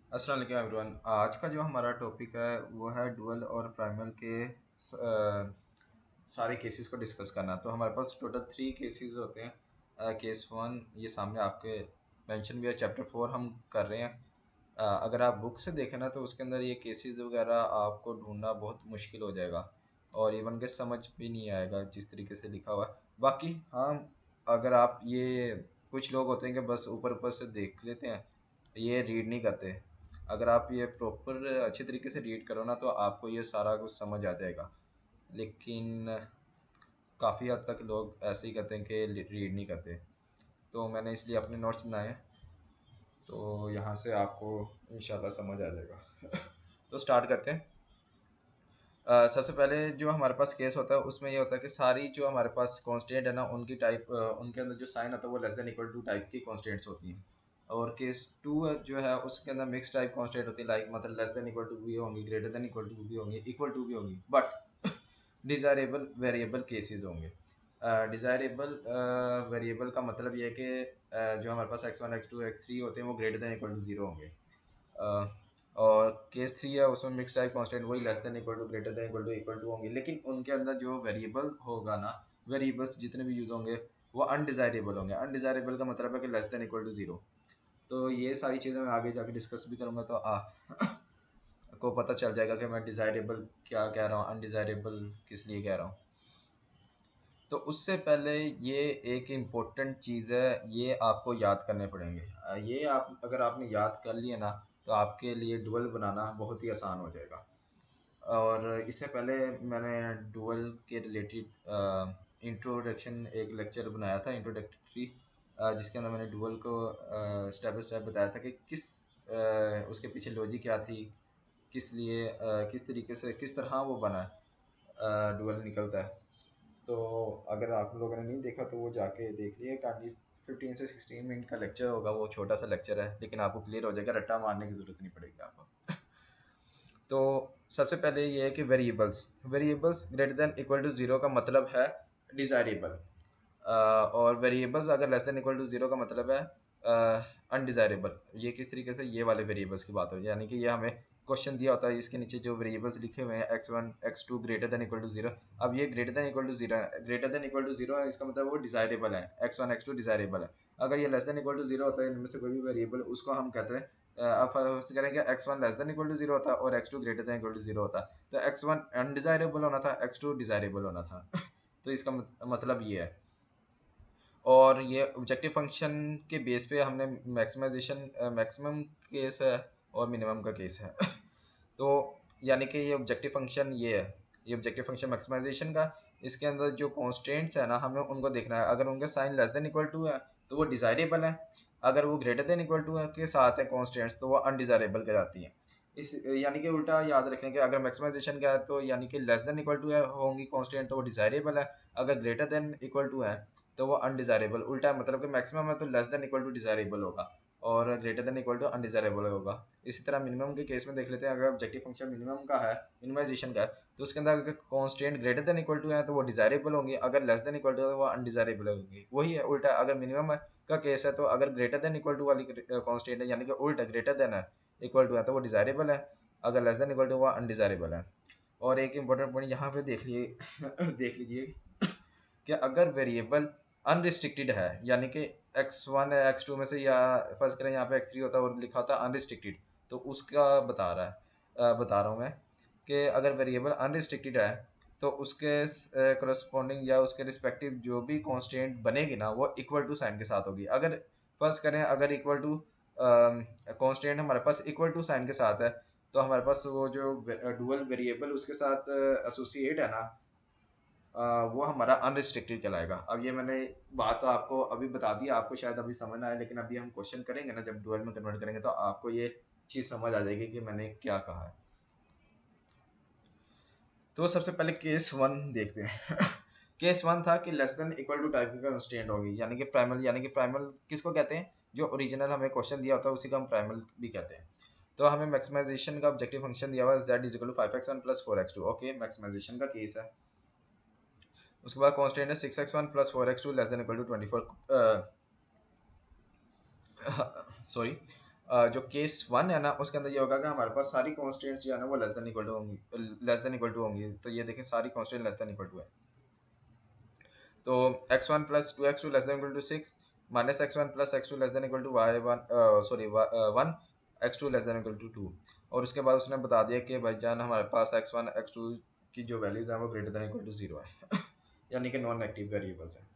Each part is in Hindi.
अस्सलाम वालेकुम एवरीवन। आज का जो हमारा टॉपिक है वो है डुअल और प्राइमल के सारे केसेस को डिस्कस करना। तो हमारे पास टोटल 3 केसेस होते हैं। केस 1 ये सामने आपके मेंशन भी है, चैप्टर 4 हम कर रहे हैं। अगर आप बुक से देखें ना तो उसके अंदर ये केसेस वगैरह आपको ढूंढना बहुत मुश्किल हो जाएगा और इवन के समझ भी नहीं आएगा जिस तरीके से लिखा हुआ है। बाकी हाँ, अगर आप ये कुछ लोग होते हैं कि बस ऊपर ऊपर से देख लेते हैं, ये रीड नहीं करते। अगर आप ये प्रॉपर अच्छे तरीके से रीड करो ना तो आपको ये सारा कुछ समझ आ जाएगा। लेकिन काफ़ी हद तक लोग ऐसे ही करते हैं कि रीड नहीं करते। तो मैंने इसलिए अपने नोट्स बनाए हैं, तो यहाँ से आपको इंशाल्लाह समझ आ जाएगा। तो स्टार्ट करते हैं। सबसे पहले जो हमारे पास केस होता है उसमें ये होता है कि सारी जो हमारे पास कांस्टेंट है ना उनकी टाइप, उनके अंदर जो साइन आता है वो less than equal to type की कांस्टेंट्स होती हैं। और केस टू जो है उसके अंदर मिक्स टाइप कांस्टेंट होती है, लाइक मतलब लेस देन इक्वल टू भी होंगी, ग्रेटर देन इक्वल टू भी होंगी, इक्वल टू भी होंगी, बट डिज़ायरेबल वेरिएबल केसेस होंगे। डिज़ायरेबल वेरिएबल का मतलब ये है कि जो हमारे पास X one X two X three होते हैं वो greater than equal to zero होंगे। अ, और केस थ्री है उसमें मिक्स टाइप कांस्टेंट वही less than equal to, greater than equal to होंगे, लेकिन उनके अंदर जो वेरिएबल होगा ना, वेरिएबल्स जितने भी यूज होंगे वो अनडिज़ायरेबल होंगे। अनडिज़ायरेबल का मतलब है कि less than equal to zero. तो ये सारी चीज़ें मैं आगे जाके डिस्कस भी करूँगा, तो को पता चल जाएगा कि मैं डिज़ायरेबल क्या कह रहा हूँ, अनडिज़ायरेबल किस लिए कह रहा हूँ। तो उससे पहले ये एक इम्पोर्टेंट चीज़ है, ये आपको याद करने पड़ेंगे। ये आप अगर आपने याद कर लिया ना तो आपके लिए डुअल बनाना बहुत ही आसान हो जाएगा। और इससे पहले मैंने डुअल के रिलेटेड इंट्रोडक्शन एक लेक्चर बनाया था, इंट्रोडक्टरी, जिसके अंदर मैंने डुअल को स्टेप बाय स्टेप बताया था कि किस उसके पीछे लॉजिक क्या थी, किस लिए किस तरीके से किस तरह वो बना डुअल निकलता है। तो अगर आप लोगों ने नहीं देखा तो वो जाके देख लिए। काफ़ी 15 से 16 मिनट का लेक्चर होगा, वो छोटा सा लेक्चर है लेकिन आपको क्लियर हो जाएगा, रट्टा मारने की ज़रूरत नहीं पड़ेगी आपको। तो सबसे पहले ये है कि variables variables greater than equal to zero का मतलब है डिज़ायरेबल। और वेरिएबल्स अगर less than equal to zero का मतलब है अनडिज़ायरेबल। ये किस तरीके से, ये वाले वेरिएबल्स की बात हो रही है, यानी कि ये हमें क्वेश्चन दिया होता है, इसके नीचे जो वेरिएबल्स लिखे हुए हैं X one X two greater than equal to zero. अब ये greater than equal to zero है, greater than equal to zero है, इसका मतलब वो डिज़ायरेबल है, X one X two desirable है। अगर ये less than equal to zero होता है, इनमें से कोई भी वेरिएबल, उसको हम कहते हैं अब फर्स्ट करेंगे x one less than equal to zero होता और x two greater than equal to zero होता, तो एक्स वन अनडिज़ायरेबल होना था, एक्स टू डिज़ायरेबल होना था। तो इसका मतलब ये है। और ये ऑब्जेक्टिव फंक्शन के बेस पे हमने मैक्सिमाइजेशन, मैक्सिमम केस है और मिनिमम का केस है। तो यानी कि ये ऑब्जेक्टिव फंक्शन ये है, ये ऑब्जेक्टिव फंक्शन मैक्सिमाइजेशन का, इसके अंदर जो कॉन्स्टेंट्स है ना हमें उनको देखना है। अगर उनके sign less than equal to है तो वो डिज़ायरेबल है, अगर वो ग्रेटर देन इक्वल टू है के साथ है कॉन्स्टेंट्स तो वो अनडिज़ायरेबल कहलाती हैं। इस यानी कि उल्टा याद रखें कि अगर मैक्सिमाइजेशन का है तो यानी कि लेस देन इक्वल टू है होंगी कॉन्स्टेंट तो वो डिज़ायरेबल है, अगर ग्रेटर देन इक्वल टू है तो वो अनडिज़ायरेबल। उल्टा मतलब कि मैक्सिमम है तो less than equal to desirable होगा और greater than equal to undesirable होगा। इसी तरह मिनिमम के केस में देख लेते हैं। अगर ऑब्जेक्टिव फंक्शन मिनिमम का है, मिनिमाइजेशन का है, तो उसके अंदर अगर constant greater than equal to है तो वो डिज़ायरेबल होंगी, अगर लेस देन इक्वल टू है तो वो अनडिज़ायरेबल होगी। वही है उल्टा, अगर मिनिमम का केस है तो अगर ग्रेटर देन इक्वल टू वाली कांस्टेंट है, यानी कि उल्टा ग्रेटर देन है इक्वल टू है तो वो डिज़ायरेबल है, अगर लेस देन इक्वल टू वो अनडिज़ायरेबल है। और एक इंपॉर्टेंट पॉइंट यहाँ पे देख लिए देख लीजिए कि अगर वेरिएबल अनरिस्ट्रिक्टेड है, यानी कि एक्स वन है एक्स टू में से, या फर्ज करें यहाँ पे एक्स थ्री होता है और लिखा होता है अनरिस्ट्रिक्टेड, तो उसका बता रहा हूँ मैं कि अगर वेरिएबल अनरिस्ट्रिक्टेड है तो उसके करस्पॉन्डिंग या उसके रिस्पेक्टिव जो भी कांस्टेंट बनेगी ना वो इक्वल टू साइन के साथ होगी। अगर फर्ज करें अगर इक्वल टू कांस्टेंट हमारे पास इक्वल टू साइन के साथ है तो हमारे पास वो जो डुअल वेरिएबल उसके साथ एसोसिएट है ना, वो हमारा अनरिस्ट्रिक्टेड कहलाएगा। अब ये मैंने बात तो आपको अभी बता दी, आपको शायद अभी समझ ना आए, लेकिन अभी हम क्वेश्चन करेंगे ना जब डुअल में कन्वर्ट करेंगे तो आपको ये चीज़ समझ आ जाएगी कि मैंने क्या कहा है। तो सबसे पहले केस वन देखते हैं। केस वन था कि less than equal to type का कंस्ट्रेंट होगी, यानी कि प्राइमल। यानी कि प्राइमल किसको कहते हैं, जो ओरिजिनल हमें क्वेश्चन दिया होता है उसी का हम प्राइमल भी कहते हैं। तो हमें मैक्सिमाइजेशन का ऑब्जेक्टिव फंक्शन दिया हुआ है z is equal to 5x1 plus 4x2। Okay, maximization का केस है। उसके बाद कांस्टेंट है 6x1 plus 4x2 less than equal to 24। Sorry, जो केस वन है ना उसके अंदर ये होगा कि हमारे पास सारी कॉन्स्टेंट्स जो है ना वो लेस देन इक्वल टू होंगी, लेस देन इक्वल टू होंगी। तो ये देखें सारी constant less than equal to है। तो x1 plus 2x2 less than equal to 6 minus x1 plus x2 less than equal to y1 sorry 1 x2 less than equal to 2। और उसके बाद उसने बता दिया कि भाईजान हमारे पास x1 x2 की जो वैल्यूज हैं वो ग्रेटर देन इक्वल टू 0 है यानी कि नॉन नेगेटिव वेरिएबल्स हैं।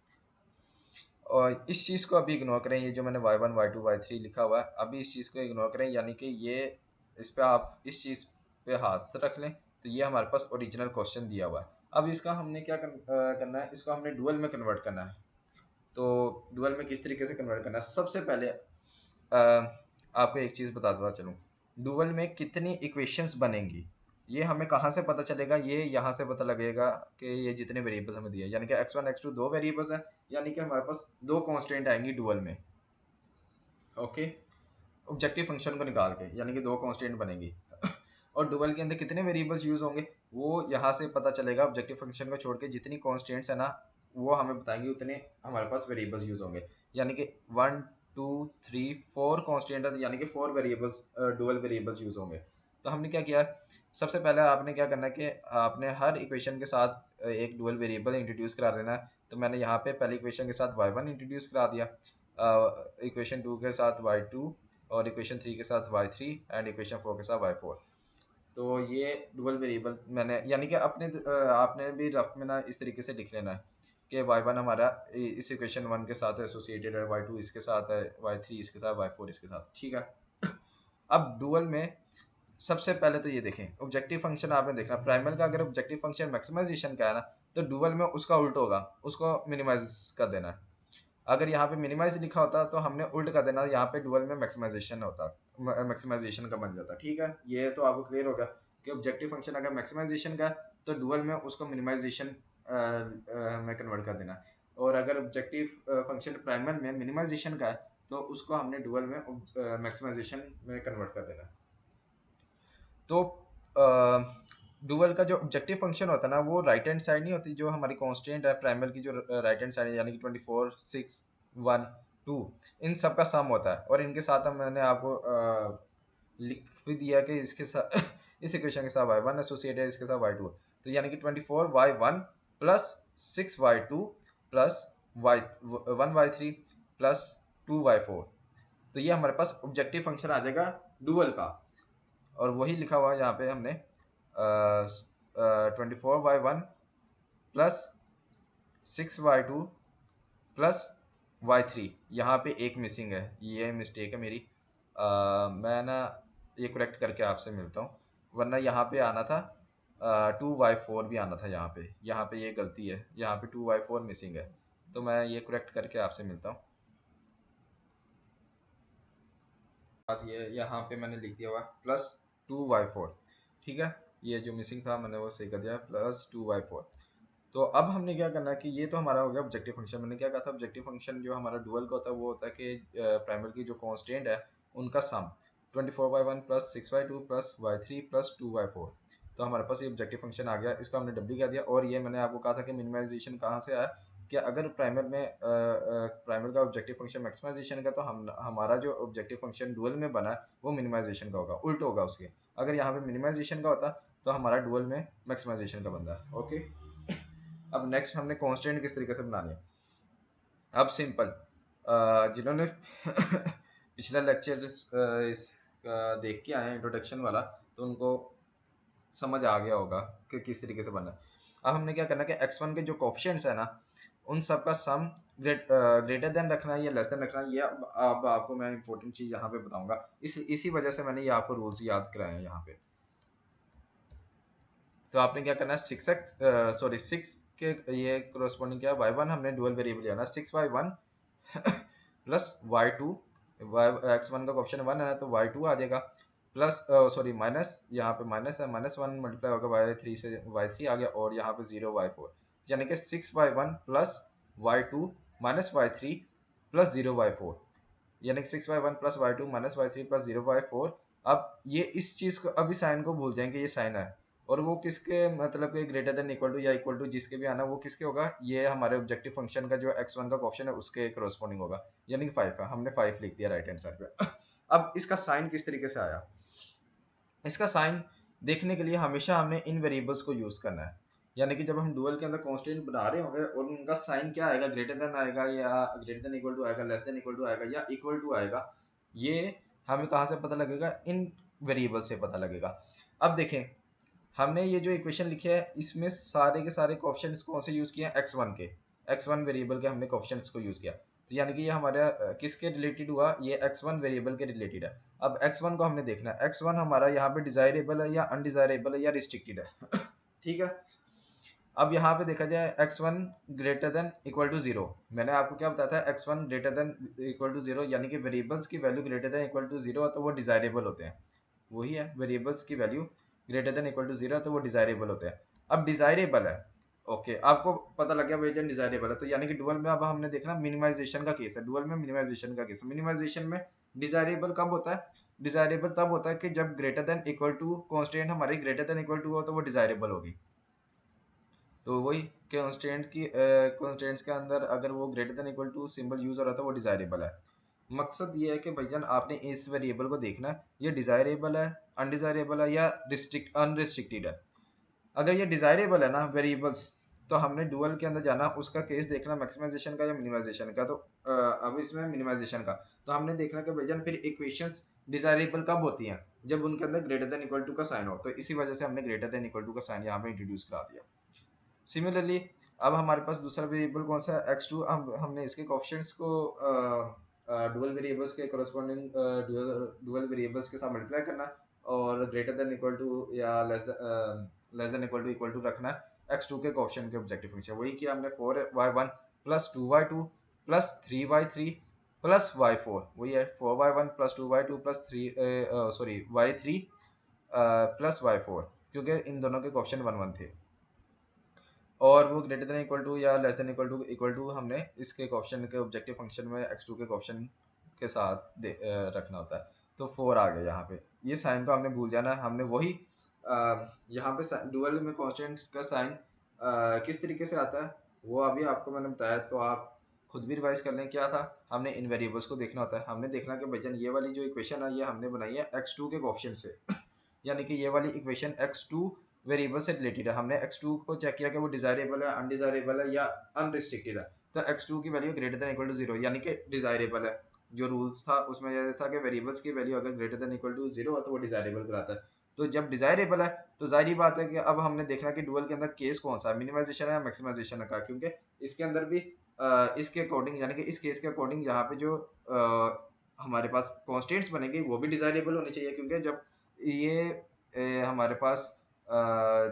और इस चीज़ को अभी इग्नोर करें, ये जो मैंने y1 y2 y3 लिखा हुआ है अभी इस चीज़ को इग्नोर करें, यानी कि ये इस पे आप इस चीज़ पे हाथ रख लें तो ये हमारे पास ओरिजिनल क्वेश्चन दिया हुआ है। अब इसका हमने क्या करना है, इसको हमने डुअल में कन्वर्ट करना है। तो डुअल में किस तरीके से कन्वर्ट करना है, सबसे पहले आपको एक चीज़ बताता चलूँ, डुअल में कितनी इक्वेशंस बनेंगी ये हमें कहाँ से पता चलेगा, ये यहाँ से पता लगेगा कि ये जितने वेरिएबल्स हमें दिए, यानी कि x1 x2 दो वेरिएबल्स हैं, यानी कि हमारे पास दो कांस्टेंट आएंगी डुअल में। ओके, ऑब्जेक्टिव फंक्शन को निकाल के यानी कि दो कांस्टेंट बनेंगी और डुअल के अंदर कितने वेरिएबल्स यूज़ होंगे वो यहाँ से पता चलेगा। ऑब्जेक्टिव फंक्शन को छोड़ के जितनी कांस्टेंट्स है ना वो हमें बताएंगे उतने हमारे पास वेरिएबल्स यूज़ होंगे, यानी कि 1 2 3 4 कांस्टेंट है, यानी कि 4 वेरिएबल्स डुअल वेरिएबल्स यूज़ होंगे। तो हमने क्या किया, सबसे पहले आपने क्या करना है कि आपने हर इक्वेशन के साथ एक डुअल वेरिएबल इंट्रोड्यूस करा लेना है। तो मैंने यहाँ पे पहली इक्वेशन के साथ y1 इंट्रोड्यूस करा दिया, इक्वेशन 2 के साथ y2 और इक्वेशन 3 के साथ y3 एंड इक्वेशन 4 के साथ y4। तो ये डुअल वेरिएबल मैंने, यानी कि आपने भी रफ में ना इस तरीके से लिख लेना है कि y1 हमारा इस इक्वेशन 1 के साथ एसोसिएटेड है, y2 इसके साथ है, y3 इसके साथ, y4 इसके साथ, ठीक है। अब डुअल में सबसे पहले तो ये देखें ऑब्जेक्टिव फंक्शन आपने देखना प्राइमल का, अगर ऑब्जेक्टिव फंक्शन मैक्सिमाइजेशन का है ना तो डुअल में उसका उल्टा होगा, उसको मिनिमाइज कर देना है। अगर यहाँ पे मिनिमाइज लिखा होता तो हमने उल्ट कर देना, यहाँ पे डुअल में मैक्सिमाइजेशन होता, मैक्सिमाइजेशन का बन जाता, ठीक है। ये तो आपको क्लियर होगा कि ऑब्जेक्टिव फंक्शन अगर मैक्सिमाइजेशन का है तो डुअल में उसको मिनिमाइजेशन में कन्वर्ट कर देना, और अगर ऑब्जेक्टिव फंक्शन प्राइमल में मिनिमाइजेशन का है तो उसको हमने डुअल में मैक्सिमाइजेशन में कन्वर्ट कर देना। तो डुअल का जो ऑब्जेक्टिव फंक्शन होता है ना वो राइट हैंड साइड नहीं होती, जो हमारी कांस्टेंट है प्राइमल की जो राइट हैंड साइड है, यानी कि 24 6 1 2 इन सब का सम होता है। और इनके साथ हम मैंने आपको लिख भी दिया कि इसके साथ इस इक्वेशन के साथ y1 एसोसिएट है, इसके साथ y2, तो यानी कि 24y1 plus 6y2 plus y1y3 plus 2y4। तो ये हमारे पास ऑब्जेक्टिव फंक्शन आ जाएगा डुअल का, और वही लिखा हुआ है यहाँ पे हमने 24y1 plus 6y2 plus y3। यहाँ पे एक मिसिंग है, ये मिस्टेक है मेरी, मैं ना ये करेक्ट करके आपसे मिलता हूँ, वरना यहाँ पे आना था 2y4 भी आना था, यहाँ पे ये गलती है, यहाँ पे 2y4 मिसिंग है, तो मैं ये करेक्ट करके आपसे मिलता हूँ। ये यहाँ पे मैंने लिख दिया हुआ प्लस 2y4, ठीक है, ये जो मिसिंग था मैंने वो सही कर दिया प्लस 2y4। तो अब हमने क्या करना है कि ये तो हमारा हो गया ऑब्जेक्टिव फंक्शन। मैंने क्या कहा था, ऑब्जेक्टिव फंक्शन जो हमारा डुअल का होता है वो होता है कि प्राइमल की जो कांस्टेंट है उनका सम 24y1 plus 6y2 plus y3 plus 2y4। तो हमारे पास ये ऑब्जेक्टिव फंक्शन आ गया, इसको हमने डब्ल्यू कह दिया। और ये मैंने आपको कहा था कि मिनिमाइजेशन कहाँ से आया, कि अगर प्राइमल में प्राइमल का ऑब्जेक्टिव फंक्शन मैक्सिमाइजेशन का, तो हम हमारा जो ऑब्जेक्टिव फंक्शन डुअल में बना है वो मिनिमाइजेशन का होगा, उल्ट होगा उसके। अगर यहाँ पे मिनिमाइजेशन का होता तो हमारा डुअल में मैक्सिमाइजेशन का बनता है। ओके, अब नेक्स्ट हमने कांस्टेंट किस तरीके से बनानी है। अब सिंपल, जिन्होंने पिछला लेक्चर देख के आए हैं इंट्रोडक्शन वाला, तो उनको समझ आ गया होगा कि किस तरीके से बनना है। अब हमने क्या करना है कि x1 के जो कोफिशिएंट्स है ना उन सब का सम ग्रेटर देन रखना है या लेस देन रखना है, ये अब आपको मैं इंपॉर्टेंट चीज़ यहाँ पे बताऊंगा। इसी वजह से मैंने ये आपको रूल्स याद कराए हैं यहाँ पे। तो आपने क्या करना है 6 के ये कोरोस्पोंडिंग क्या है, y1 हमने डुअल वेरिएबल लेना 6y1 प्लस y2, x1 का ऑप्शन 1 है तो y2 आ जाएगा, प्लस सॉरी माइनस, यहाँ पे माइनस है, -1 मल्टीप्लाई होगा y3 से, y3 आ गया, और यहाँ पे 0y4, यानी कि 6y1 plus y2 minus y3 plus 0y4, यानी कि 6y1 plus y2 minus y3 plus 0y4। अब ये इस चीज़ को, अभी साइन को भूल जाएंगे, ये साइन है, और वो किसके मतलब कि ग्रेटर देन इक्वल टू या इक्वल टू जिसके भी आना वो किसके होगा, ये हमारे ऑब्जेक्टिव फंक्शन का जो x1 का क्वेश्चन है उसके करस्पॉन्डिंग होगा, यानी कि 5 है, हमने 5 लिख दिया राइट हैंड साइड पे। अब इसका साइन किस तरीके से आया, इसका साइन देखने के लिए हमेशा हमने इन वेरिएबल्स को यूज़ करना है। यानी कि जब हम डुअल के अंदर कांस्टेंट बना रहे होंगे और उनका साइन क्या आएगा, ग्रेटर देन आएगा या ग्रेटर देन इक्वल टू आएगा, लेस देन इक्वल टू आएगा या इक्वल टू आएगा, ये हमें कहाँ से पता लगेगा, इन वेरिएबल से पता लगेगा। अब देखें हमने ये जो इक्वेशन लिखी है इसमें सारे के सारे कोएफिशिएंट्स कौन से यूज़ किए हैं, x1 के, x1 वेरिएबल के हमने कोएफिशिएंट्स को यूज़ किया। तो यानी कि ये हमारा किसके रिलेटेड हुआ, ये x1 वेरिएबल के रिलेटेड है। अब x1 को हमने देखना है, x1 हमारा यहाँ पे डिजायरेबल है या अनडिजायरेबल है या रिस्ट्रिक्टेड है ठीक है। अब यहाँ पे देखा जाए x1 greater than equal to 0, मैंने आपको क्या बताया था, x1 greater than equal to 0 यानी कि वेरिएबल्स की value greater than equal to 0 तो वो डिजायरेबल होते हैं। वही है, वेरिएबल्स की value greater than equal to 0 तो वो डिजायरेबल होते हैं। अब डिजायरेबल है, ओके आपको पता लग गया भाई जन डिजायरेबल है, तो यानी कि डुअल में अब हमने देखना मिनिमाइजेशन का केस है, डुअल में मिनिमाइजेशन का केस है। मिनिमाइजेशन में डिजायरेबल कब होता है, डिजायरेबल तब होता है कि जब greater than equal to constant हमारी ग्रेटर देन इक्वल टू हो तो वो डिजायरेबल होगी। तो वही कांस्टेंट की कांस्टेंट्स के अंदर अगर वो greater than equal to symbol use हो रहा था वो डिजायरेबल है। मकसद ये है कि भाईजान आपने इस वेरिएबल को देखना है ये डिजायरेबल है, अनडिजायरेबल है या अनरिस्ट्रिक्टेड है। अगर ये डिजायरेबल है ना वेरिएबल्स, तो हमने डुअल के अंदर जाना, उसका केस देखना मैक्सिमाइजेशन का या मिनिमाइजेशन का। तो अब इसमें मिनिमाइजेशन का, तो हमने देखना कि भाईजान फिर इक्वेशंस डिजायरेबल कब होती हैं, जब उनके अंदर ग्रेटर देन इक्वल टू का साइन हो। तो इसी वजह से हमने ग्रेटर देन इक्वल टू का साइन यहाँ पे इंट्रोड्यूस करा दिया। सिमिलरली अब हमारे पास दूसरा वेरिएबल कौन सा है, x2। हमने इसके कोएफिशिएंट्स को डुअल वेरिएबल्स के कोरस्पॉन्डिंग डुअल वेरिएबल्स के साथ मल्टीप्लाई करना है और ग्रेटर देन इक्वल टू या लेस देन इक्वल टू रखना है x2 के कोएफिशिएंट के ऑब्जेक्टिव फंक्शन। वही किया हमने 4y1 plus 2y2 plus 3y3 plus y4, वही है 4y1 plus 2y2 plus 3 y3 plus y4, क्योंकि इन दोनों के कोएफिशिएंट 1 1 थे और वो ग्रेटर देन इक्वल टू या लेस देन इक्वल टू हमने इसके कोएफिशिएंट के ऑब्जेक्टिव फंक्शन में x2 के कोएफिशिएंट के साथ रखना होता है। तो 4 आ गया यहाँ पे, ये साइन को हमने भूल जाना है। हमने वही यहाँ पे डुअल में कांस्टेंट का साइन किस तरीके से आता है वो अभी आपको मैंने बताया, तो आप खुद भी रिवाइज कर लें। क्या था, हमने इन वेरिएबल्स को देखना होता है। हमने देखना कि भैया ये वाली जो इक्वेशन है ये हमने बनाई है x2 के कोएफिशिएंट से यानी कि ये वाली इक्वेशन x2 वेरिएबल से रिलेटेड है। हमने x2 को चेक किया कि वो डिजायरेबल है, अनडिजायरेबल है या अनरिस्ट्रिक्टेड है। तो x2 की value greater than equal to 0 यानी कि डिजायरेबल है। जो रूल्स था उसमें यह था कि वेरिएबल्स की वैल्यू अगर ग्रेटर देन इक्वल टू 0 है तो वो डिजायरेबल कराता है। तो जब डिजायरेबल है तो जाहिर बात है कि अब हमने देखना कि डुअल के अंदर केस कौन सा है, मिनिमाइजेशन है या मैक्सिमाइजेशन का, क्योंकि इसके अंदर भी इसके अकॉर्डिंग यानी कि इस केस के अकॉर्डिंग यहाँ पे जो हमारे पास कॉन्स्टेंट्स बनेंगे वो भी डिजायरेबल होनी चाहिए, क्योंकि जब ये हमारे पास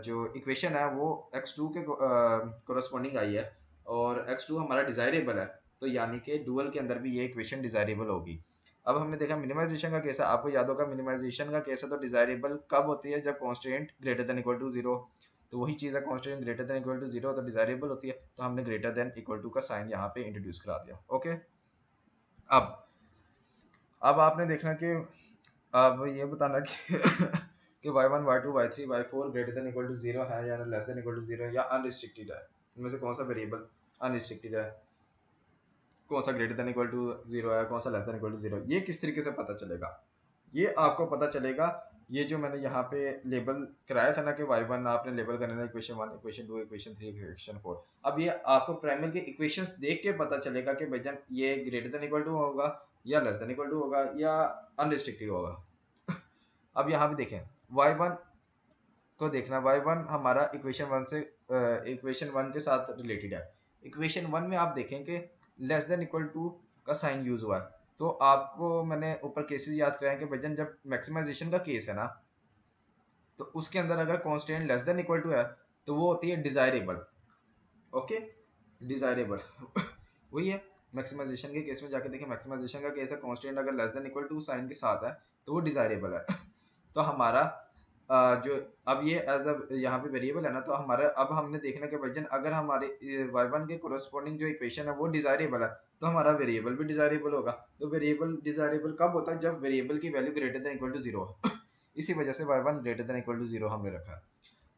जो इक्वेशन है वो x2 के कोरस्पॉन्डिंग आई है और x2 हमारा डिजायरेबल है, तो यानी कि डुअल के अंदर भी ये इक्वेशन डिजायरेबल होगी। अब हमने देखा मिनिमाइजेशन का केस है, आपको याद होगा मिनिमाइजेशन का केस है तो डिजायरेबल कब होती है, जब constant greater than equal to 0। तो वही चीज़ है, constant greater than equal to 0 तो डिजायरेबल होती है, तो हमने ग्रेटर देन इक्वल टू का साइन यहाँ पे इंट्रोड्यूस करा दिया। ओके, अब आपने देखना कि अब ये बताना कि कि y1 y2 y3 y4 greater than equal to 0 है या लेस देन इक्वल टू 0 या अनरिस्ट्रिक्टेड है। इनमें से कौन सा वेरिएबल अनरिस्ट्रिक्टेड है, कौन सा ग्रेटर देन इक्वल टू 0 है, कौन सा लेस देन इक्वल टू 0। ये किस तरीके से पता चलेगा, ये आपको पता चलेगा, ये जो मैंने यहाँ पे लेबल कराया था ना कि y1 आपने लेबल करना है इक्वेशन 1 इक्वेशन 2 इक्वेशन 3 इक्वेशन 4। अब ये आपको प्राइमरी के इक्वेशंस देख के पता चलेगा कि भाईजान ये ग्रेटर देन इक्वल टू होगा या लेस देन इक्वल टू होगा या अनरिस्ट्रिक्टेड होगा। अब यहाँ पे देखें y1 को देखना, y1 हमारा इक्वेशन 1 के साथ रिलेटेड है। इक्वेशन 1 में आप देखें कि लेस देन इक्वल टू का साइन यूज हुआ है, तो आपको मैंने ऊपर केसेस याद कराए कि भजन जब मैक्सिमाइजेशन का केस है ना तो उसके अंदर अगर constant less than equal to है तो वो होती है डिजायरेबल। ओके, डिजायरेबल वही है मैक्सिमाइजेशन के केस में जाके देखें, मैक्सिमाइजेशन का केस है कांस्टेंट अगर less than equal to sign के साथ है तो वो डिजायरेबल है तो हमारा जो अब ये एज अ यहाँ पे वेरिएबल है ना, तो हमारा अब हमने देखना कि भाईजान अगर हमारे y1 के कोरस्पॉन्डिंग जो इक्वेशन है वो डिजायरेबल है तो हमारा वेरिएबल भी डिजायरेबल होगा। तो वेरिएबल डिजायरेबल कब होता है, जब वेरिएबल की value greater than equal to 0 इसी वजह से y1 greater than equal to 0 हमने रखा है।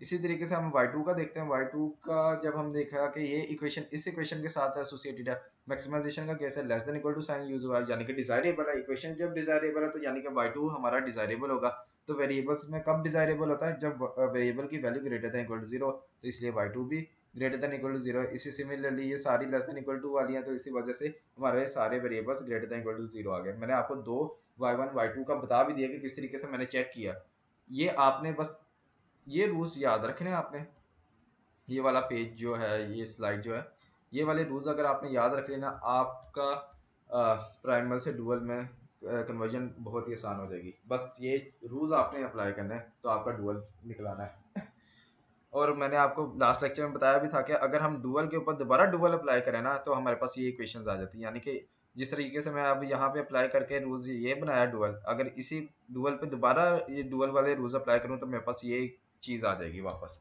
इसी तरीके से हम y2 का देखते हैं। y2 का जब हम देखा कि ये इक्वेशन इस इक्वेशन के साथ एसोसिएटेड है, मैक्सिमाइजेशन का केस है, less than equal to sign use हुआ, यानी कि डिजायरेबल है। इक्वेशन जब डिजायरेबल है तो यानी कि y2 हमारा डिजायरेबल होगा। तो वेरिएबल्स में कब डिजायरेबल होता है? जब वेरिएबल की value greater than equal to zero, तो इसलिए y2 भी greater than equal to zero. इसी सिमिलरली ये सारी लेस देन इक्वल टू वाली हैं, तो इसी वजह से हमारे सारे variables greater than equal to zero आ गए। मैंने आपको दो y1 y2 का बता भी दिया कि किस तरीके से मैंने चेक किया। ये आपने बस ये रूल्स याद रखने हैं आपने। ये वाला पेज जो है, ये स्लाइड जो है, ये वाले रूल्स अगर आपने याद रख लेना, आपका प्राइमल से डुअल में कन्वर्जन बहुत ही आसान हो जाएगी। बस ये रूल्स आपने अप्लाई करने हैं तो आपका डुअल निकलाना है। और मैंने आपको लास्ट लेक्चर में बताया भी था कि अगर हम डुअल के ऊपर दोबारा डुअल अप्लाई करें ना, तो हमारे पास ये इक्वेशंस आ जाती हैं। यानी कि जिस तरीके से मैं अब यहाँ पे अप्लाई करके रूल्स ये बनाया डुअल, अगर इसी डुअल पे दोबारा ये डुअल वाले रूल्स अप्लाई करूँ तो मेरे पास ये चीज़ आ जाएगी वापस।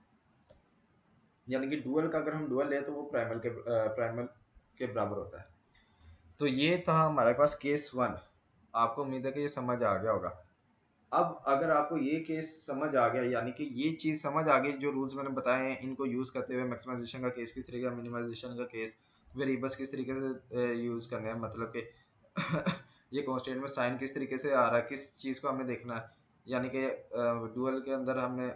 यानी कि डुअल का अगर हम डुअल लें तो वो प्राइमल के बराबर होता है। तो ये था हमारे पास केस 1। आपको उम्मीद है कि ये समझ आ गया होगा। अब अगर आपको ये केस समझ आ गया, यानी कि ये चीज़ समझ आ गई, जो रूल्स मैंने बताए हैं इनको यूज़ करते हुए मैक्सिमाइजेशन का केस किस तरीके का, मिनिमाइजेशन का केस, वेरिएबल्स किस तरीके से यूज़ करने हैं, मतलब कि ये कॉन्स्टेंट में साइन किस तरीके से आ रहा है, किस चीज़ को हमने देखना है। यानी कि डुअल के अंदर हमने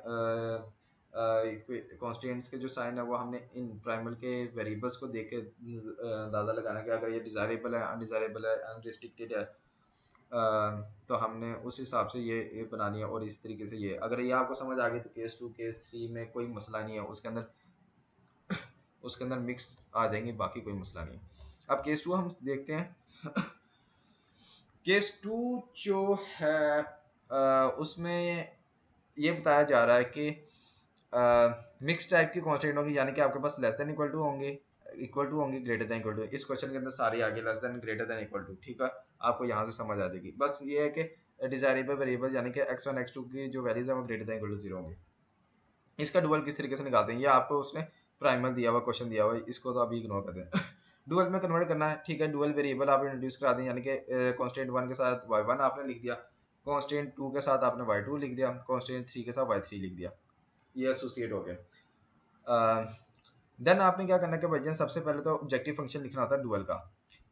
कॉन्स्टेंट्स के जो साइन है वो हमने इन प्राइमल के वेरिएबल्स को देख के अंदाज़ा लगाना कि अगर ये डिज़ायरेबल है, अनडिज़ायरेबल है, अनरिस्ट्रिक्टेड है, तो हमने उस हिसाब से ये बनानी है। और इस तरीके से ये अगर ये आपको समझ आ गई तो केस 2 केस 3 में कोई मसला नहीं है, उसके अंदर मिक्स आ जाएंगे, बाकी कोई मसला नहीं है। अब केस 2 हम देखते हैं। केस 2 जो है उसमें ये बताया जा रहा है कि मिक्स टाइप की कॉन्स्टेंट होगी, यानी कि आपके पास लेस देन इक्वल टू होंगे, इक्वल टू होंगे, ग्रेटर देन इक्वल टू। इस क्वेश्चन के अंदर सारी आगे less than, greater than, equal to, ठीक है, आपको यहाँ से समझ आ जाएगी। बस ये है कि डिजायरेबल वेरिएबल यानी कि x1 x2 की जो वैल्यूज है वो greater than equal to zero होंगे। इसका डुअल किस तरीके से निकालते हैं, ये आपको उसने प्राइमल दिया हुआ क्वेश्चन दिया हुआ है, इसको तो अभी इग्नोर कर दें। डुअल में कन्वर्ट करना है, ठीक है। डुअल वेरिएबल आप इंट्रोड्यूस करा दें, यानी कि कांस्टेंट 1 के साथ y1 आपने लिख दिया, कांस्टेंट 2 के साथ आपने y2 लिख दिया, कांस्टेंट 3 के साथ y3 लिख दिया, ये एसोसिएट हो गया। देन आपने क्या करना है कि भाईजान सबसे पहले तो ऑब्जेक्टिव फंक्शन लिखना होता है डुअल का।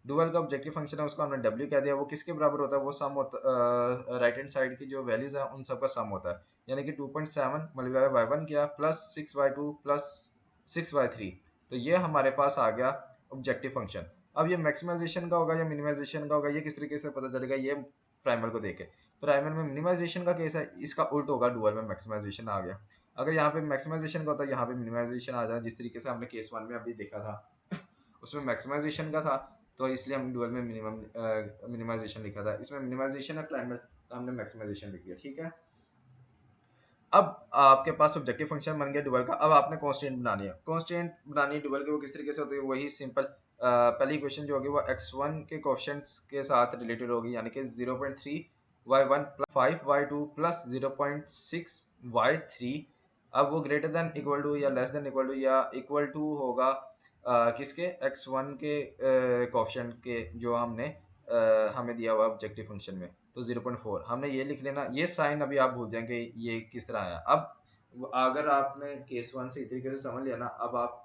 डुअल का ऑब्जेक्टिव फंक्शन है, उसको हमने w कह दिया। वो किसके बराबर होता है? वो सम होता राइट हैंड साइड की जो वैल्यूज है उन सब का सम होता है। यानी कि 2.7 मल्टीप्लाई y1 किया प्लस 6y2 प्लस 6y3, तो ये हमारे पास आ गया ऑब्जेक्टिव फंक्शन। अब ये मैक्सिमाइजेशन का होगा या मिनिमाइजेशन का होगा, ये किस तरीके से पता चलेगा? ये प्राइमल को देखे। प्राइमल में मिनिमाइजेशन का केस है, इसका उल्ट होगा, डुअल में मैक्सिमाइजेशन आ गया। अगर यहाँ पे मैक्सिमाइजेशन का होता है, यहाँ पे मिनिमाइजेशन आ जाए, जिस तरीके से हमने केस 1 में अभी देखा था। उसमें मैक्सिमाइजेशन का था, तो इसलिए हमने डुअल में मिनिमाइजेशन लिखा था। इसमें मिनिमाइजेशन है प्राइमल, तो हमने मैक्सिमाइजेशन लिख दिया, ठीक है। अब आपके पास ऑब्जेक्टिव फंक्शन बन गया डुअल का। अब आपने कांस्टेंट बनानी है, कांस्टेंट बनानी है डुअल की। वो किस तरीके से होती है? वही सिंपल पहली इक्वेशन जो होगी वो x1 के कोएफिशिएंट्स के साथ रिलेटेड होगी, यानी कि 0.3 y1 plus 5 y2 plus 0.6 y3। अब वो ग्रेटर देन इक्वल टू या लेस देन इक्वल टू या इक्वल टू होगा किसके? x1 के कोएफिशिएंट के, जो हमें दिया हुआ ऑब्जेक्टिव फंक्शन में। तो 0.4 हमने ये लिख लेना। ये साइन अभी आप भूल जाएंगे ये किस तरह आया। अब अगर आपने केस 1 से इस तरीके से समझ लिया ना, अब आप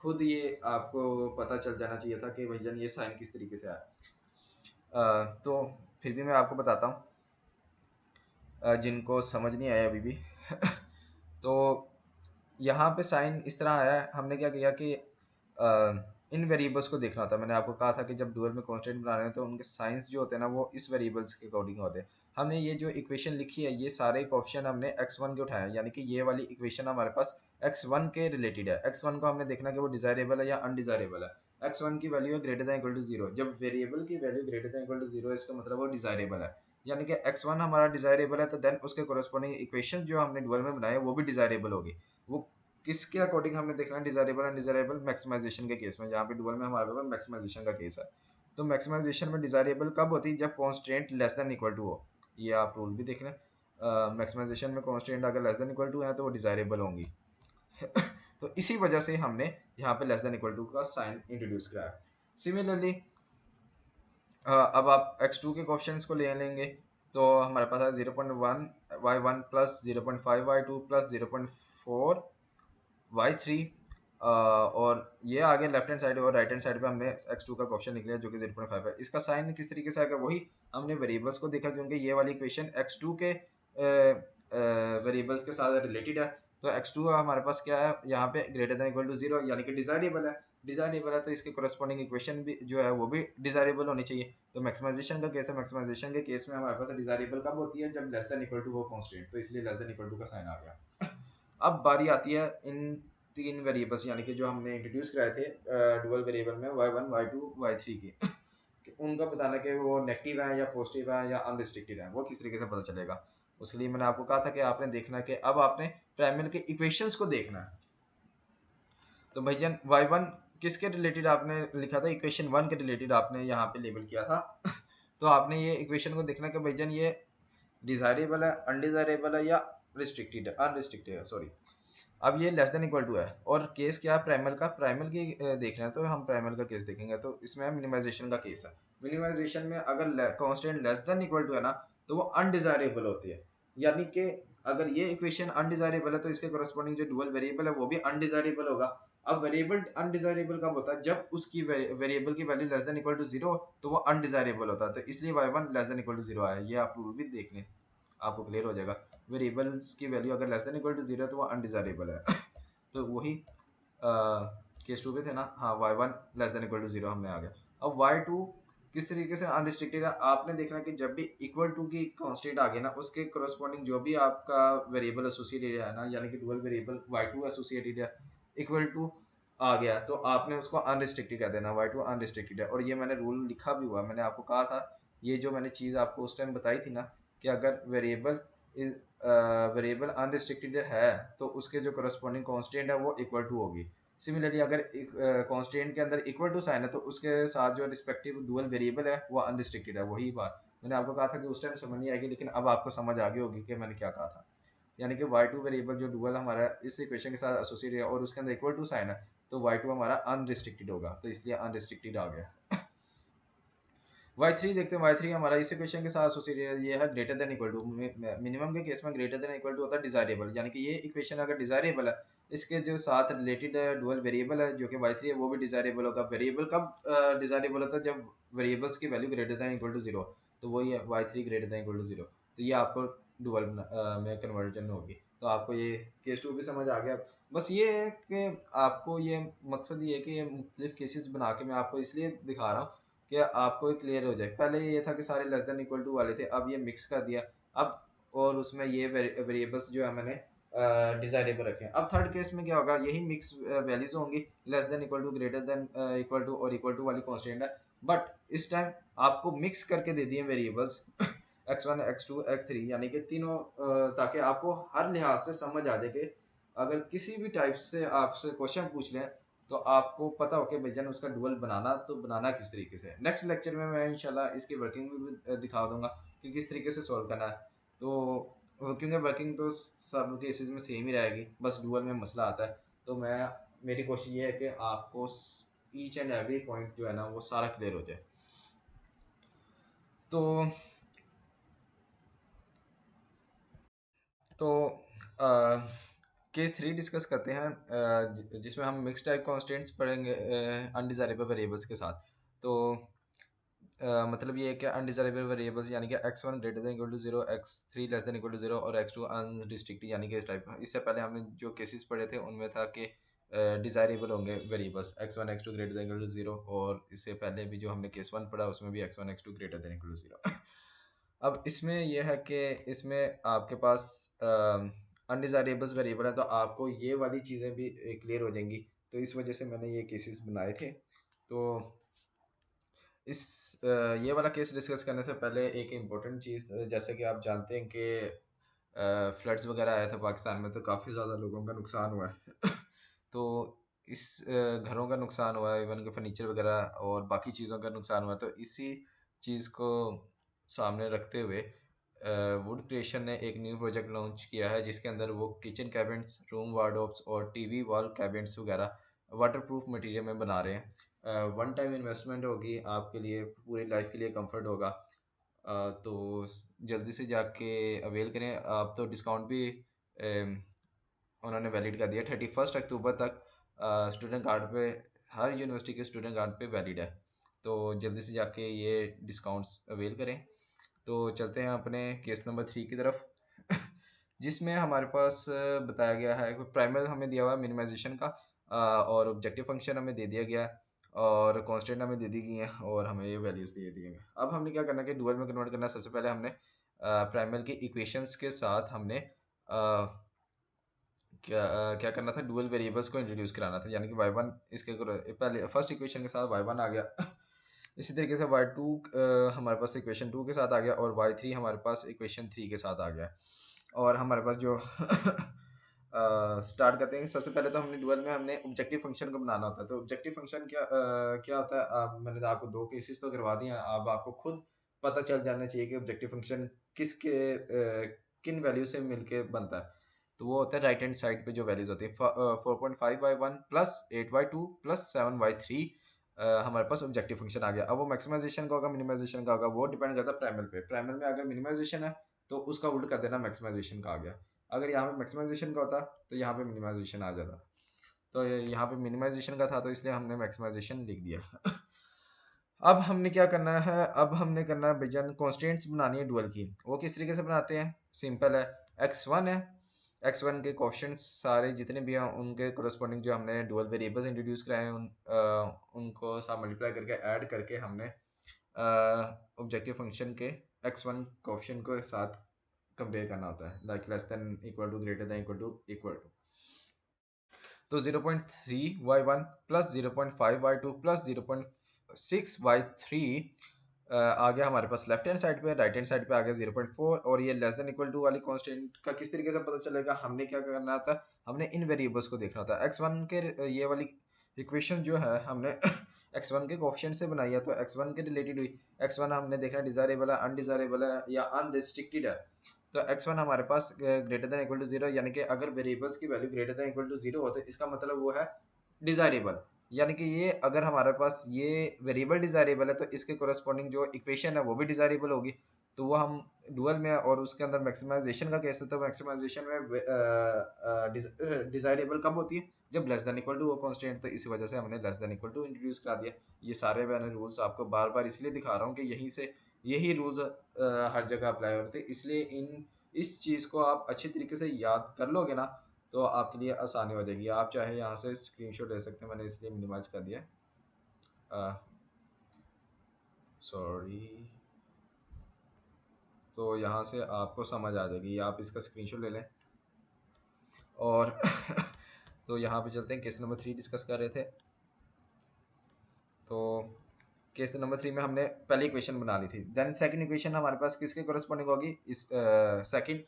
खुद ये आपको पता चल जाना चाहिए था कि भैया ये साइन किस तरीके से आया। तो फिर भी मैं आपको बताता हूँ जिनको समझ नहीं आया अभी भी। तो यहाँ पे साइन इस तरह आया है। हमने क्या किया कि इन वेरिएबल्स को देखना होता है। मैंने आपको कहा था कि जब डुअल में कांस्टेंट बना रहे हैं तो उनके साइंस जो होते हैं ना वो इस वेरिएबल्स के अकॉर्डिंग होते हैं। हमने ये जो इक्वेशन लिखी है, ये सारे कोएफिशिएंट हमने x1 के उठाए हैं, यानी कि ये वाली इक्वेशन हमारे पास x1 के रिलेटेड है। x1 को हमने देखना कि वो डिजायरेबल है या अनडिजायरेबल है। x1 की वैल्यू है greater than equal to zero. जब वेरिएबल की value greater than equal to zero, इसका मतलब वो डिजायरेबल है। यानी कि x1 हमारा डिजायरेबल है, तो देन उसके कोरस्पॉन्डिंग इक्वेशन जो हमने डुअल में बनाए वो भी डिजायरेबल होगी। वो किसके अकॉर्डिंग हमने देखना है? डिजायरेबल एंड डिजायरेबल मैक्सिमाइजेशन के केस में, जहाँ पे डुअल में हमारे पास मैक्सिमाइजेशन का केस है। तो मैक्सिमाइजेशन में डिजायरेबल कब होती है? जब constant less than equal to हो। ये आप रूल भी देख लें। मैक्सिमाइजेशन में कांस्टेंट अगर लेस देन इक्वल टू है तो वो डिजायरेबल होंगी। तो इसी वजह से हमने यहाँ पे लेस देन इक्वल टू का साइन इंट्रोड्यूस कराया। सिमिलरली अब आप x2 के कोएफिशिएंट्स को ले लेंगे। तो हमारे पास है 0.1 y1 plus 0.5 y2 plus 0.4 y3, और ये आगे लेफ्ट हैंड साइड और राइट हैंड साइड पे हमने x2 का क्वेश्चन निकला जो कि 0.5 है। इसका साइन किस तरीके से आएगा, वही हमने वेरिएबल्स को देखा, क्योंकि ये वाली इक्वेशन x2 के वेरिएबल्स के साथ रिलेटेड है। तो x2 हमारे पास क्या है यहाँ पे, ग्रेटर देन इक्वल टू 0, यानी कि डिजायरेबल है। डिजायरेबल है तो इसके कोरस्पॉन्डिंग इक्वेशन भी जो है वो भी डिजायरेबल होनी चाहिए। तो मैक्सिमाइजेशन का केस है, मैक्सिमाइजेशन के केस में हमारे पास डिजायरेबल कब होती है, जब लेस देन इक्वल टू वो कांस्टेंट, तो इसलिए लेस देन इक्वल टू का साइन आ गया। अब बारी आती है इन तीन वेरिएबल्स यानी कि जो हमने इंट्रोड्यूस कराए थे डुअल वेरिएबल में y1 y2 y3 की, कि उनका बताना कि वो नेगेटिव है या पॉजिटिव है या अनरिस्ट्रिक्टेड है, वो किस तरीके से पता चलेगा। उसके लिए मैंने आपको कहा था कि आपने देखना है कि अब आपने प्राइमल के इक्वेशंस को देखना है। तो भैया y1 किसके रिलेटेड आपने लिखा था, इक्वेशन 1 के रिलेटेड आपने यहाँ पे लेबल किया था। तो आपने ये इक्वेशन को देखना कि भैया ये डिजायरेबल है, अनडिजायरेबल है या रिस्ट्रिक्टेड है, अनरिस्ट्रिक्टेड है, सॉरी। अब ये लेस देन इक्वल टू है, और केस क्या है प्राइमल का, प्राइमल की देख रहे हैं तो हम प्राइमल का केस देखेंगे। तो इसमें मिनिमाइजेशन का केस है। मिनिमाइजेशन में अगर constant less than equal to है ना, तो वो अनडिजायरेबल होती है। यानी कि अगर ये इक्वेशन अनडिजायरेबल है तो इसके कोरस्पॉन्डिंग जो डुअल वेरिएबल है वो भी अनडिजायरेबल होगा। अब वेरिएबल अनडिजायरेबल कब होता है, जब उसकी वेरिएबल की value less than equal to 0, तो वो अनडिजायरेबल होता है। तो इसलिए y1 less than equal to 0 आया। ये आप रूल भी देख लें, आपको क्लियर हो जाएगा। वेरिएबल्स की वैल्यू अगर लेस देन इक्वल टू 0 है तो वो अनडिजायरेबल है। तो वही केस टू पे थे ना, हाँ y1 less than equal to 0 हमें आ गया। अब y2 किस तरीके से अनरिस्ट्रिक्टेड है, आपने देखना कि जब भी इक्वल टू की कांस्टेंट आ गई ना, उसके कोरस्पॉन्डिंग जो भी आपका वेरिएबल एसोसिएटेड है ना, यानी कि डुअल वेरिएबल y2 एसोसिएटेड है इक्वल टू आ गया, तो आपने उसको अनरिस्ट्रिक्टेड कह देना, y2 अनरिस्ट्रिक्टेड है। और ये मैंने रूल लिखा भी हुआ, मैंने आपको कहा था, ये जो मैंने चीज़ आपको उस टाइम बताई थी ना, कि अगर वेरिएबल अनरिस्ट्रिक्टेड है तो उसके जो करस्पॉन्डिंग कांस्टेंट है वो इक्वल टू होगी। सिमिलरली अगर कांस्टेंट के अंदर इक्वल टू साइन है तो उसके साथ जो रिस्पेक्टिव डुअल वेरिएबल है वो अनरिस्ट्रिक्टेड है। वही बात मैंने आपको कहा था कि उस टाइम समझ नहीं आएगी, लेकिन अब आपको समझ आ गई होगी कि मैंने क्या कहा था। यानी कि y2 वेरिएबल जो डुअल हमारा इस इक्वेशन के साथ एसोसिएटेड है और उसके अंदर इक्वल टू साइन है, तो y2 हमारा अनरिस्ट्रिक्टेड होगा, तो इसलिए अनरिस्ट्रिक्टेड आ गया। y3 देखते हैं, y3 हमारा इस इक्वेशन के साथ एसोसिएटेड ये है greater than equal to. Minimum के केस में ग्रेटर देन इक्वल टू होता है डिजायरेबल, यानी कि ये इक्वेशन अगर डिजायरेबल है, इसके जो साथ रिलेटेड डुअल वेरिएबल है जो कि y3 है वो भी डिजायरेबल होगा। वेरिएबल कब डिजायरेबल होता है, जब वेरिएबल्स की value greater than equal to 0, तो वही है y3 greater than equal to 0। तो ये आपको डुअल में कन्वर्जन होगी। तो आपको ये केस टू भी समझ आ गया। बस ये है कि आपको ये मकसद ये है कि ये मुख्तलिफ केसेस बना के मैं आपको इसलिए दिखा रहा हूँ कि आपको क्लियर हो जाए। पहले ये था कि सारे लेस देन इक्वल टू वाले थे, अब ये मिक्स कर दिया। अब और उसमें ये वेरिएबल्स जो है मैंने डिजायरेबल रखे हैं। अब थर्ड केस में क्या होगा, यही मिक्स वैल्यूज होंगी, less than equal to, greater than equal to और इक्वल टू वाली कांस्टेंट है। बट इस टाइम आपको मिक्स करके दे दिए वेरिएबल्स x1 x2 x3, यानी कि तीनों, ताकि आपको हर लिहाज से समझ आ जाए कि अगर किसी भी टाइप से आपसे क्वेश्चन पूछ लें तो आपको पता हो कि भैया उसका डुअल बनाना, तो बनाना किस तरीके से। नेक्स्ट लेक्चर में मैं इंशाल्लाह इसकी वर्किंग भी दिखा दूंगा कि किस तरीके से सॉल्व करना है। तो क्योंकि वर्किंग तो सब केसेस में सेम ही रहेगी, बस डुअल में मसला आता है। तो मेरी कोशिश ये है कि आपको ईच एंड एवरी पॉइंट जो है ना वो सारा क्लियर हो जाए। तो तो केस थ्री डिस्कस करते हैं, जिसमें हम मिक्स टाइप कॉन्स्टेंट्स पढ़ेंगे अनडिजायरेबल वेरिएबल्स के साथ। तो मतलब ये है कि अनडिजायरेबल वेरिएबल्स यानी कि x1 greater than equal to 0, x3 less than equal to 0 और x2 अनरिस्ट्रिक्टेड, यानी कि इस टाइप। इससे पहले हमने जो केसेस पढ़े थे उनमें था कि डिजायरेबल होंगे variables x1 x2 greater than equal to 0, और इससे पहले भी जो हमने केस वन पढ़ा उसमें भी x1 x2 greater than equal to 0। अब इसमें यह है कि इसमें आपके पास अनडिजायरेबल्स वेरिएबल है, तो आपको ये वाली चीज़ें भी क्लियर हो जाएंगी। तो इस वजह से मैंने ये केसेस बनाए थे। तो इस ये वाला केस डिस्कस करने से पहले एक इम्पोर्टेंट चीज़, जैसे कि आप जानते हैं कि फ्लड्स वगैरह आया था पाकिस्तान में, तो काफ़ी ज़्यादा लोगों का नुकसान हुआ है। तो इस घरों का नुकसान हुआ है, इवन के फर्नीचर वगैरह और बाकी चीज़ों का नुकसान हुआ है। तो इसी चीज़ को सामने रखते हुए वुड क्रिएशन ने एक न्यू प्रोजेक्ट लॉन्च किया है, जिसके अंदर वो किचन कैबिनेट्स, रूम वार्डरोब्स और टीवी वॉल कैबिनेट्स वगैरह वाटरप्रूफ मटेरियल में बना रहे हैं। वन टाइम इन्वेस्टमेंट होगी आपके लिए, पूरी लाइफ के लिए कंफर्ट होगा। तो जल्दी से जाके अवेल करें। आप तो डिस्काउंट भी उन्होंने वैलिड कर दिया 31 अक्टूबर तक। स्टूडेंट कार्ड पे, हर यूनिवर्सिटी के स्टूडेंट कार्ड पे वैलिड है, तो जल्दी से जाके ये डिस्काउंट्स अवेल करें। तो चलते हैं अपने केस नंबर 3 की तरफ जिसमें हमारे पास बताया गया है कि प्राइमल हमें दिया हुआ है मिनिमाइजेशन का, और ऑब्जेक्टिव फंक्शन हमें दे दिया गया है, और कांस्टेंट हमें दे दी गई हैं, और हमें ये वैल्यूज़ दे दिए गए। अब हमने क्या करना है कि डुअल में कन्वर्ट करना है। सबसे पहले हमने प्राइमल की इक्वेशंस के साथ हमने क्या करना था, डुअल वेरिएबल्स को इंट्रोड्यूस कराना था, यानी कि y1 इसके पहले फर्स्ट इक्वेशन के साथ y1 आ गया इसी तरीके से y2 हमारे पास इक्वेशन 2 के साथ आ गया, और y3 हमारे पास इक्वेशन 3 के साथ आ गया। और हमारे पास जो स्टार्ट करते हैं, सबसे पहले तो हमने डुअल में हमने ऑब्जेक्टिव फंक्शन को बनाना होता है। तो ऑब्जेक्टिव फंक्शन क्या होता है, मैंने तो आपको दो केसेस तो करवा दिए हैं, अब आपको खुद पता चल जाना चाहिए कि ऑब्जेक्टिव फंक्शन किन वैल्यू से मिलके बनता है। तो वो होता है राइट हैंड साइड पे जो वैल्यूज होती है 4.5/1 प्लस 8/2 प्लस 7/3। हमारे पास ऑब्जेक्टिव फंक्शन आ गया। अब वो मैक्सिमाइजेशन का होगा मिनिमाइजेशन का होगा, वो डिपेंड करता है प्राइमल पे। प्राइमल में अगर मिनिमाइजेशन है तो उसका उल्ट कर देना मैक्सिमाइजेशन का आ गया। अगर यहाँ पे मैक्सिमाइजेशन का होता तो यहाँ पे मिनिमाइजेशन आ जाता। तो यहाँ पे मिनिमाइजेशन का था तो इसलिए हमने मैक्सिमाइजेशन लिख दिया अब हमने क्या करना है, अब हमने करना है बेजन कॉन्स्टेंट्स बनानी है डुअल की। वो किस तरीके से बनाते हैं, सिंपल है। x1 है, x1 के कोएफिशिएंट्स सारे जितने भी हैं उनके कोरस्पॉन्डिंग जो हमने डुअल वेरिएबल्स इंट्रोड्यूस कराए हैं उनको साथ मल्टीप्लाई करके ऐड करके हमने ऑब्जेक्टिव फंक्शन के x1 कोएफिशिएंट के साथ कंपेयर करना होता है, like less than equal to greater than equal to. तो 0.3y1 plus 0.5y2 plus 0.6y3 आ गया हमारे पास लेफ्ट हैंड साइड पे। राइट हैंड साइड पे आ गया 0.4। और ये लेस देन इक्वल टू वाली कांस्टेंट का किस तरीके से पता चलेगा, हमने क्या करना था, हमने इन वेरिएबल्स को देखना था। x1 के ये वाली इक्वेशन जो है हमने x1 के कोएफिशिएंट से बनाई है, तो x1 के रिलेटेड हुई। x1 हमने देखना डिजायरेबल है, अनडिजायरेबल है या अनरिस्ट्रिक्टेड है। तो x1 हमारे पास ग्रेटर देन इक्वल टू 0, यानी कि अगर वेरिएबल्स की value greater than equal to 0 हो तो इसका मतलब वो है डिजायरेबल। यानी कि ये अगर हमारे पास ये वेरिएबल डिजायरेबल है तो इसके कोरस्पॉन्डिंग जो इक्वेशन है वो भी डिजायरेबल होगी। तो वो हम डुअल में और उसके अंदर मैक्सिमाइजेशन का कैसे, तो मैक्सिमाइजेशन में डिजायरेबल कब होती है, जब लेस देन इक्वल टू वो कांस्टेंट। तो इसी वजह से हमने less than equal to introduce करा दिया। ये सारे मैंने रूल्स आपको बार बार इसलिए दिखा रहा हूँ कि यहीं से यही रूल्स हर जगह अप्लाई होते हैं, इसलिए इस चीज़ को आप अच्छी तरीके से याद कर लोगे ना तो आपके लिए आसानी हो जाएगी। आप चाहे यहाँ से स्क्रीनशॉट ले सकते हैं, मैंने इसलिए मिनिमाइज कर दिया। सॉरी, तो यहाँ से आपको समझ आ जाएगी, आप इसका स्क्रीनशॉट ले लें। और तो यहाँ पे चलते हैं, केस नंबर 3 डिस्कस कर रहे थे। तो केस नंबर 3 में हमने पहली इक्वेशन बना ली थी। देन सेकंड इक्वेशन हमारे पास किसके कोरस्पॉन्डिंग होगी, इस सेकंड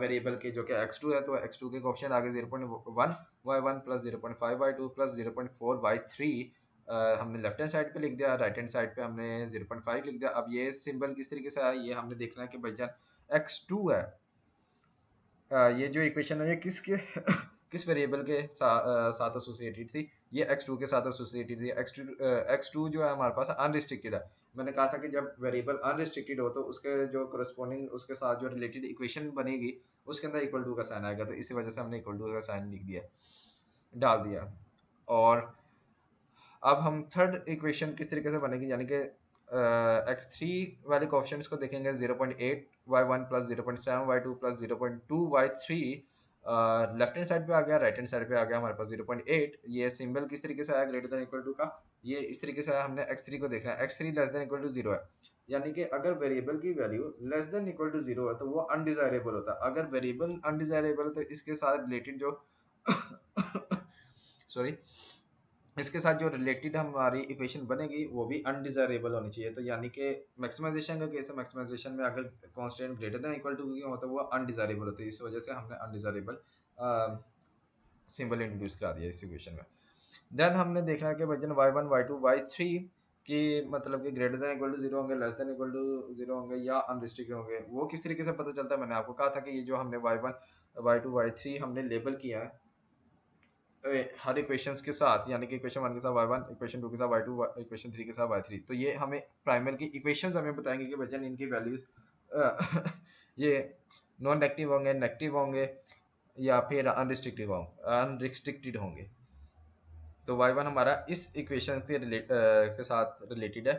वेरिएबल के जो कि x2 है। तो x2 के ऑप्शन आगे 0.1y1 plus 0.5y2 plus 0.4y3 हमने लेफ्ट हैंड साइड पे लिख दिया, राइट हैंड साइड पे हमने 0.5 लिख दिया। अब ये सिंबल किस तरीके से आया ये हमने देखना है कि भाईजान x2 है, ये जो इक्वेशन है ये किसके किस वेरिएबल के साथ एसोसिएटेड थी, ये x2 के साथ एसोसिएटेड थी। x2 जो है हमारे पास अनरिस्ट्रिक्टेड है। मैंने कहा था कि जब वेरिएबल अनरिस्ट्रिक्टेड हो तो उसके जो करस्पॉन्डिंग उसके साथ जो रिलेटेड इक्वेशन बनेगी उसके अंदर इक्वल टू का साइन आएगा। तो इसी वजह से हमने इक्वल टू का साइन लिख दिया, डाल दिया। और अब हम थर्ड इक्वेशन किस तरीके से बनेगी, यानी कि x3 वाले कोएफिशिएंट्स को देखेंगे 0.8y1 plus 0.7y2 plus 0.2y3। Left hand side पे आ गया, राइट हैंड साइड पे आ गया हमारे पास 0.8। ये सिंबल किस तरीके से आया, ग्रेटर देन इक्वल टू का, ये इस तरीके से आया। हमने x3 को देखना है, x3 less than equal to 0 है, यानी कि अगर वेरिएबल की value less than equal to 0 है तो वो अनडिजायरेबल होता है। अगर वेरिएबल अनडिजायरेबल है तो इसके साथ रिलेटेड जो सॉरी इसके साथ जो रिलेटेड हमारी इक्वेशन बनेगी वो भी अनडिजायरेबल होनी चाहिए। तो यानी कि मैक्सिमाइजेशन का केस है, मैक्सिमाइजेशन में अगर constant greater than equal to हो तो वो अनडिजायरेबल होती है। इस वजह से हमने अनडिजायरेबल सिंबल इंट्रोड्यूस करा दिया इस इक्वेशन में। देन हमने देखना है कि वजन y1 y2 y3 कि मतलब कि ग्रेटर देन इक्वल टू 0 होंगे, लेस देन इक्वल टू 0 होंगे या अनरिस्ट्रिक्टेड होंगे। वो किस तरीके से पता चलता है, मैंने आपको कहा था कि ये जो हमने y1 y2 y3 हमने लेबल किया है हर इक्वेशंस के साथ, यानी कि इक्वेशन 1 के साथ y1, इक्वेशन 2 के साथ y2, इक्वेशन 3 के साथ y3। तो ये हमें प्राइमल की इक्वेशंस हमें बताएंगे कि बच्चन इनकी वैल्यूज ये नॉन नेगेटिव होंगे, नेगेटिव होंगे, या फिर अनरिस्ट्रिक्टेड होंगे। तो वाई वन हमारा इस इक्वेशन के साथ रिलेटेड है।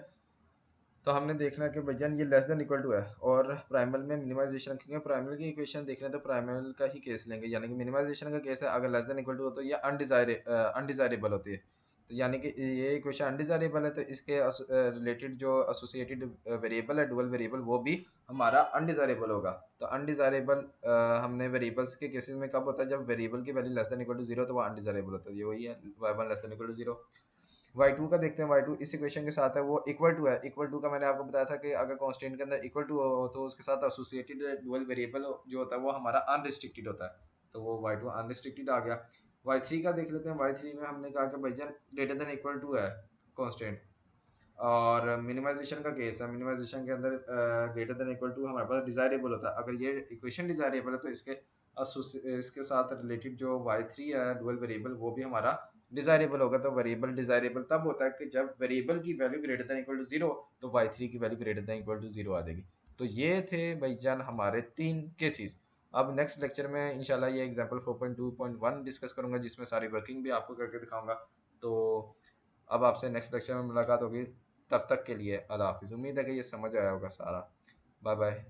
तो हमने देखना है कि भैया ये लेस देन इक्वल टू है, और प्राइमल में मिनिमाइजेशन रखेंगे। प्राइमल की इक्वेशन देखना है तो प्राइमल का ही केस लेंगे, यानी कि मिनिमाइजेशन का केस है अगर लेस देन इक्वल टू हो तो ये अनडिजायरेबल होती है। तो यानी कि ये इक्वेशन अनडिजायरेबल है, तो इसके रिलेटेड जो एसोसिएटेड वेरिएबल है, डुअल वेरिएबल, वो भी हमारा अनडिजायरेबल होगा। तो अनडिजायरेबल हमने वेरिएबल्स के केसेस में कब होता है, जब वेरिएबल की value less than equal to zero, तो वो अनडिजायरेबल होता है। ये वही है Y one less than equal to zero. Y two का देखते हैं। वाई टू इस इक्वेशन के साथ है, वो इक्वल टू है। इक्वल टू का मैंने आपको बताया था कि अगर कांस्टेंट के अंदर इक्वल टू हो तो उसके साथ एसोसिएटेड डुअल वेरिएबल जो होता है वो हमारा अनरिस्ट्रिक्टेड होता है, तो वो वाई टू अनरिस्ट्रिक्टेड आ गया। वाई थ्री का देख लेते हैं। वाई थ्री में हमने कहा कि भैया ग्रेटर देन इक्वल टू है कांस्टेंट, और मिनिमाइजेशन का केस है। मिनिमाइजेशन के अंदर ग्रेटर देन इक्वल टू हमारे पास डिजायरेबल होता है। अगर ये इक्वेशन डिजायरेबल है तो इसके साथ रिलेटेड जो वाई थ्री है डुअल वेरिएबल, वो भी हमारा डिजायरेबल होगा। तो वेरिएबल डिजायरेबल तब होता है कि जब वेरिएबल की value greater than equal to zero, तो वाई थ्री की value greater than equal to zero आ जाएगी। तो ये थे भाईजान हमारे तीन केसेस। अब नेक्स्ट लेक्चर में इंशाल्लाह ये एग्जांपल 4.2.1 डिस्कस करूंगा, जिसमें सारी वर्किंग भी आपको करके दिखाऊंगा। तो अब आपसे नेक्स्ट लेक्चर में मुलाकात होगी। तब तक के लिए अल्लाह हाफिज़। उम्मीद है कि ये समझ आया होगा सारा। Bye bye.